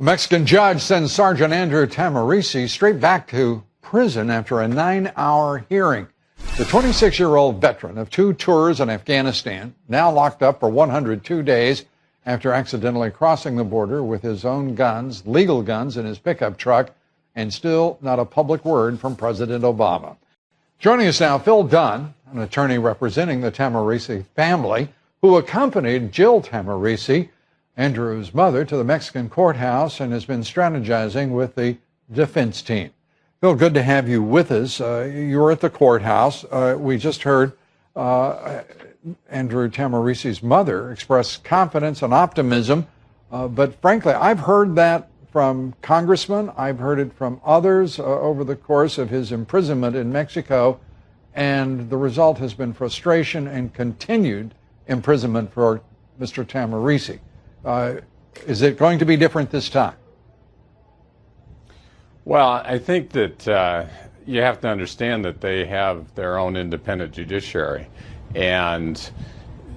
A Mexican judge sends Sergeant Andrew Tahmooressi straight back to prison after a 9-hour hearing. The 26-year-old veteran of 2 tours in Afghanistan, now locked up for 102 days after accidentally crossing the border with his own guns, legal guns, in his pickup truck, and still not a public word from President Obama. Joining us now, Phil Dunn, an attorney representing the Tahmooressi family, who accompanied Jill Tahmooressi, Andrew's mother, to the Mexican courthouse and has been strategizing with the defense team. Phil, good to have you with us. You were at the courthouse. We just heard Andrew Tahmooressi mother express confidence and optimism, but frankly, I've heard that from congressmen. I've heard it from others over the course of his imprisonment in Mexico, and the result has been frustration and continued imprisonment for Mr. Tahmooressi. Is it going to be different this time? Well, I think that you have to understand that they have their own independent judiciary, and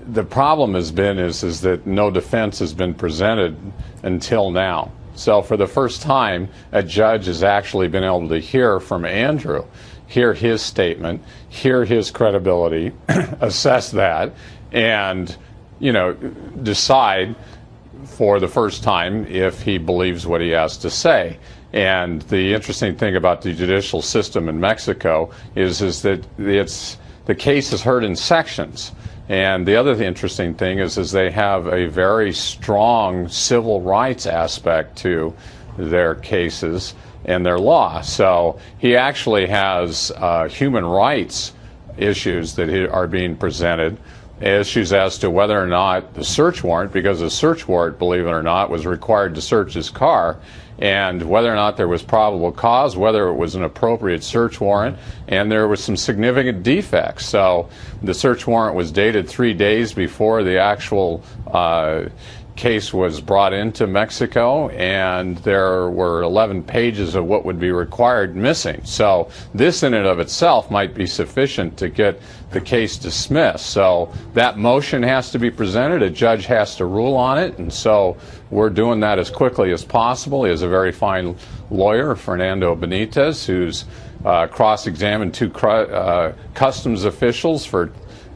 the problem has been is that no defense has been presented until now. So for the first time, a judge has actually been able to hear from Andrew, hear his statement, hear his credibility, assess that, and decide for the first time if he believes what he has to say. And the interesting thing about the judicial system in Mexico is that the case is heard in sections. And the other interesting thing is they have a very strong civil rights aspect to their cases and their law. So he actually has human rights issues that are being presented, issues as to whether or not the search warrant, because the search warrant, believe it or not, was required to search his car, and whether or not there was probable cause, whether it was an appropriate search warrant, and there was some significant defects. So the search warrant was dated 3 days before the actual case was brought into Mexico, and there were 11 pages of what would be required missing. So this in and of itself might be sufficient to get the case dismissed. So that motion has to be presented, a judge has to rule on it, and so we're doing that as quickly as possible. He has a very fine lawyer, Fernando Benitez, who's cross-examined 2 customs officials for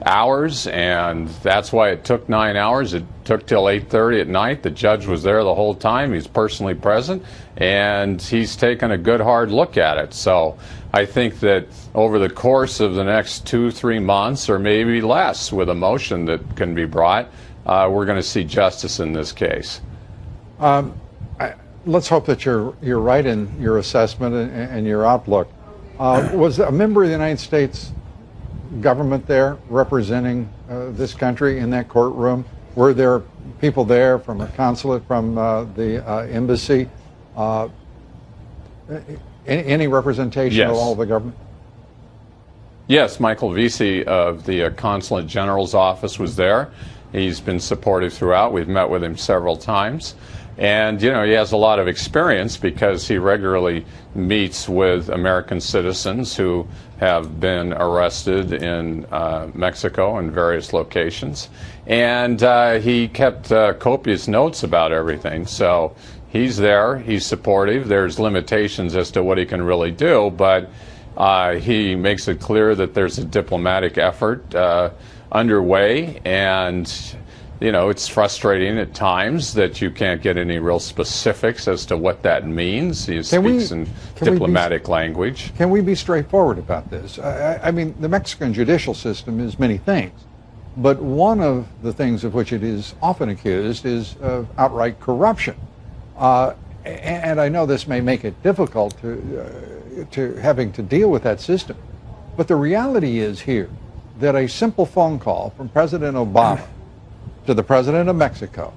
hours, and that's why it took 9 hours. It took till 8:30 at night. The judge was there the whole time. He's personally present, and he's taken a good hard look at it. So I think that over the course of the next 2-3 months, or maybe less, with a motion that can be brought, we're going to see justice in this case. Let's hope that you're right in your assessment and your outlook. Was a member of the United States government there representing this country in that courtroom? Were there people there from a consulate, from the embassy? Any representation Yes. of all the government? Yes, Michael Vesey of the Consulate General's office was there. He's been supportive throughout. We've met with him several times. And, he has a lot of experience because he regularly meets with American citizens who have been arrested in Mexico in various locations. And he kept copious notes about everything. So he's there, he's supportive. There's limitations as to what he can really do, but he makes it clear that there's a diplomatic effort underway, and it's frustrating at times that you can't get any real specifics as to what that means. He speaks in diplomatic language. Can we be straightforward about this? I mean, the Mexican judicial system is many things, but one of the things of which it is often accused is of outright corruption. And I know this may make it difficult to having to deal with that system, but the reality is here that a simple phone call from President Obama to the President of Mexico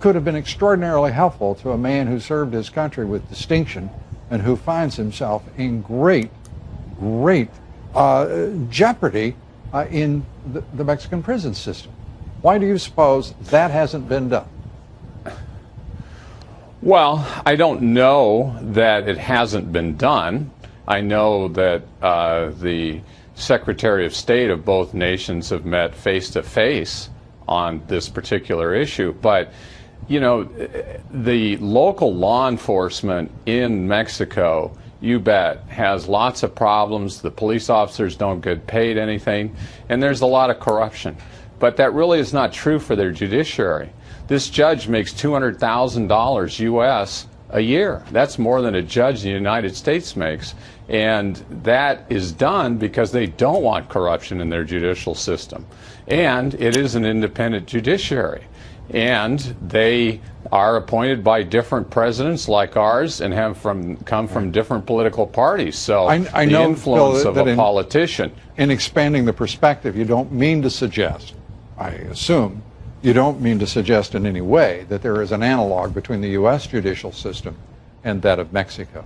could have been extraordinarily helpful to a man who served his country with distinction and who finds himself in great jeopardy in the Mexican prison system. Why do you suppose that hasn't been done? Well, I don't know that it hasn't been done. I know that the Secretary of State of both nations have met face to face on this particular issue, but you know, the local law enforcement in Mexico, you bet, has lots of problems. The police officers don't get paid anything, and there's a lot of corruption. But that really is not true for their judiciary. This judge makes $200,000 U.S. a year. That's more than a judge in the United States makes. And that is done because they don't want corruption in their judicial system. And it is an independent judiciary. And they are appointed by different presidents like ours and have come from different political parties. So I the know, influence Phil, of that a politician. In expanding the perspective, you don't mean to suggest, I assume, you don't mean to suggest in any way that there is an analog between the U.S. judicial system and that of Mexico.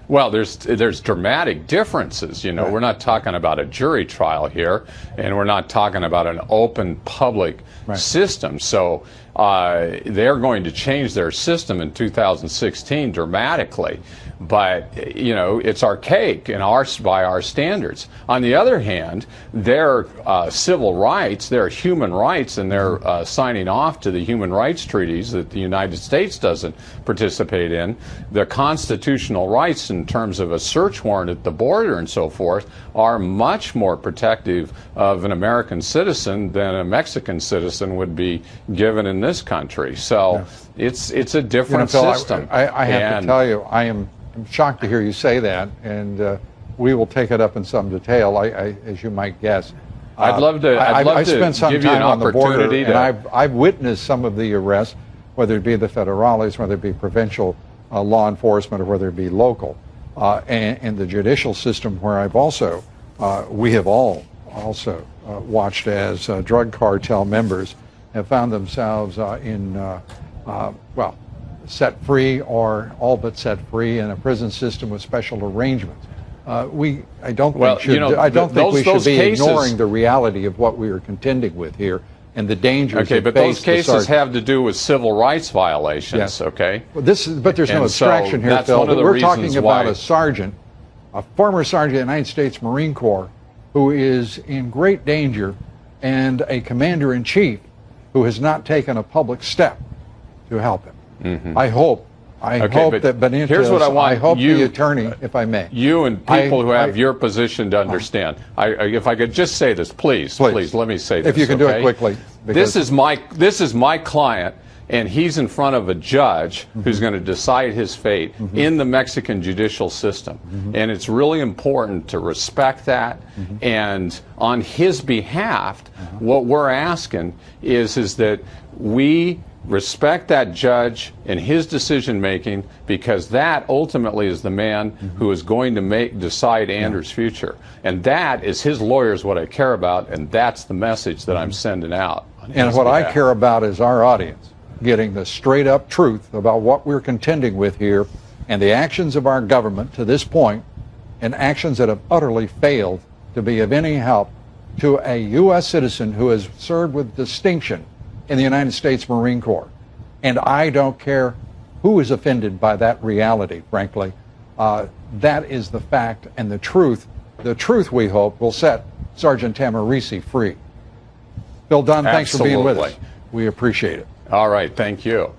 Well, there's dramatic differences. You know, Right. We're not talking about a jury trial here, and we're not talking about an open public Right. system. So they're going to change their system in 2016 dramatically. But, you know, it's archaic by our standards. On the other hand, their civil rights, their human rights, and their signing off to the human rights treaties that the United States doesn't participate in, the constitutional rights in terms of a search warrant at the border and so forth are much more protective of an American citizen than a Mexican citizen would be given in this country. So it's a different Phil, system. I have to tell you, I'm shocked to hear you say that, and we will take it up in some detail, as you might guess. I'd love to. I spent some give you time an on the border, opportunity and I've witnessed some of the arrests, whether it be the federales, whether it be provincial law enforcement, or whether it be local, and the judicial system, where I've also, we have all also watched as drug cartel members have found themselves set free or all but set free in a prison system with special arrangements. I don't think we should be ignoring the reality of what we are contending with here and the dangers. Okay, but those cases have to do with civil rights violations. Yes. Okay. Well, but there's no abstraction here, that's Phil. one of the We're reasons talking about why a sergeant, a former sergeant of the United States Marine Corps, who is in great danger, and a commander-in-chief who has not taken a public step to help him. Mm-hmm. I hope that Benitez, here's what I want I hope you, the attorney, if I may. You and people who have your position to understand. If I could just say this, please, let me say this. If you can do it quickly. This is my client, and he's in front of a judge who's going to decide his fate in the Mexican judicial system. And it's really important to respect that. And on his behalf, what we're asking is that we respect that judge and his decision making, because that ultimately is the man who is going to decide Andrew's future. And that is his lawyers what I care about, and that's the message that I'm sending out. And what I care about is our audience getting the straight up truth about what we're contending with here and the actions of our government to this point, and actions that have utterly failed to be of any help to a U.S. citizen who has served with distinction in the United States Marine Corps. And I don't care who is offended by that reality, frankly. That is the fact and the truth. The truth, we hope, will set Sergeant Tahmooressi free. Bill Dunn, thanks for being with us. We appreciate it. All right, thank you.